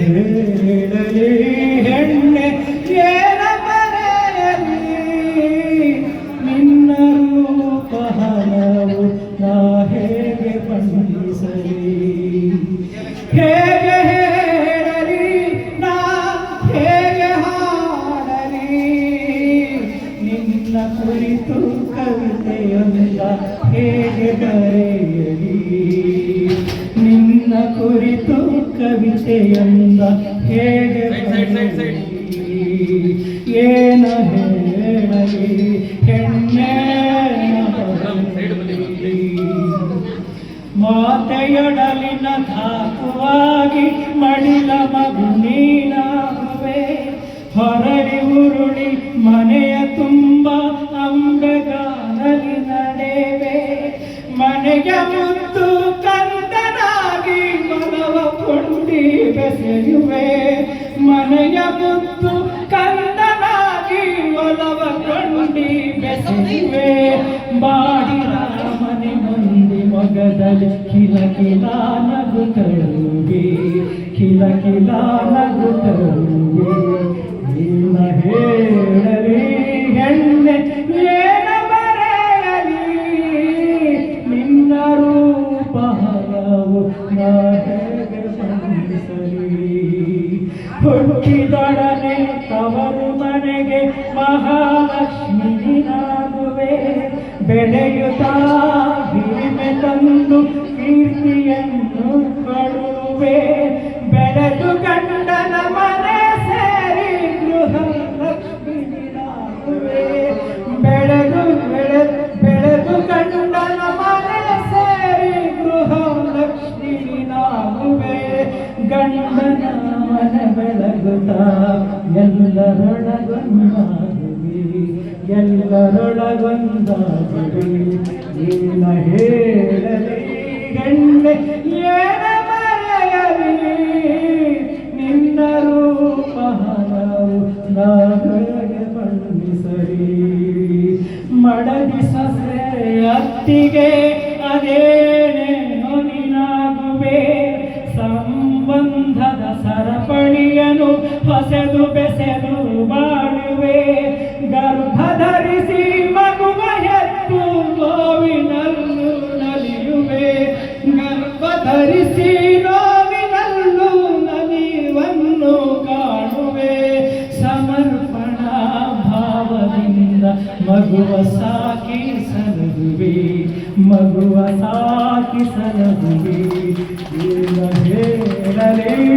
ಹೇಳಲಿ ಹೆಣ್ಣೆ ಏನ ಬರೆಯಲಿ ನಿನ್ನ ರೂಪ ಹಲವು ನಾ ಹೇಗೆ ಬಣ್ಣಿಸಲಿ ಹೇಗೆ ಹೇಳಲಿ ನಾ ಹೇಗೆ ಹಾಡಲಿ ನಿನ್ನ ಕುರಿತು ಕವಿತೆಯೊಂದ ಹೇಗೆ ಬರೆಯಲಿ ನಿನ್ನ ಕುರಿತು ಕವಿತೆಯೊಂದ ಹೇಗೆ ಏನ ಹೇಳಲಿ ಹೆಣ್ಣೇನ ಮಾತೆಯೊಡಲಿನ ಧಾತುವಾಗಿ ಮಡಿಲ ಮಗು ನೀನಾಗುವೆ ಹೊರಡಿ ಉರುಳಿ ಮನೆಯ ತುಂಬ ಅಂಬೆಗಾನಲಿ ನಡೆವೆ ಮನೆಯ ಮುದ್ದು ಕಂದನಾಗಿ ಮನವ ಕೊಂಡಿ ಬೆಸೆಯುವೆ ಮನೆಯ ಮುದ್ದು ಕಂದನಾಗಿ ಒಲವ ಕೊಂಡಿ ಬೆಸೆಯುವೆ ಬಾಡಿನ ಮನೆ ಮುಂದೆ ಮೊಗದಲ್ಲಿ ಕಿಲ ಕಿಲ ನಗುತ್ತರುವೆ ಕಿಲ ಕಿಲ ನಗುತ್ತರುವೆ ಏನ ಹೇಳಲಿ ಹೆಣ್ಣೆ ಏನ ಬರೆಯಲಿ ನಿನ್ನ ರೂಪ ಹಲವು ನಾ ಹೇಗೆ ಬಣ್ಣಿಸಲಿ ಹುಟ್ಟಿದೊಡನೆ ತವರು ಮನೆಗೆ ಮಹಾಲಕ್ಷ್ಮಿ ನಾಗುವೆ ಬೆಳೆಯುತ್ತಾ ಹಿರಿಮೆ ತಂದು ಕೀರ್ತಿಯನ್ನು ಕೊಡುವೆ ಬೆಳೆದು ಗಂಡನ ಮನೆ ಸೇರಿ ಗೃಹ ಲಕ್ಷ್ಮಿ ನಾಗುವೆ ಬೆಳೆದು ಗಂಡನ ಮನೆ ಸೇರಿ ಗೃಹ ಲಕ್ಷ್ಮಿ ನಾಗುವೆ ಗಂಡನ ಮನೆ ಬೆಳಗುತ್ತಾ ಎಲ್ಲರೊಳಗೊಂದಾಗುವೆ ಏನ ಹೇಳಲಿ ಗಂಡೆ ಏನ ಬರೆಯಲಿ ನಿನ್ನ ರೂಪ ಹಲವು ನಾ ಹೇಗೆ ಬಣ್ಣಿಸಲಿ ಮಡದಿ ಸೊಸೆ ಅತ್ತಿಗೆ ಅದೇನೇನೋ ನೀನಾಗುವೆ ಸಂಬಂಧದ ಸರಪಣಿಯನು ಹೊಸೆದು ಬೆಸೆದು ಬಾಳುವೆ ಗರ್ಭ ಧರಿಸಿ ಮಗುವ ಹೆತ್ತು ನೋವಿನಲ್ಲೂ ನಲಿಯುವೆ ಗರ್ಭ ಧರಿಸಿ ನೋವಿನಲ್ಲೂ ನಲಿವನ್ನು ಕಾಣುವೆ ಸಮರ್ಪಣಾ ಭಾವದಿಂದ ಮಗುವ ಸಾಕಿ ಸಲಹುವೆ ಮಗುವ ಸಾಕಿ ಸಲಹುವೆ ಏನ ಹೇಳಲಿ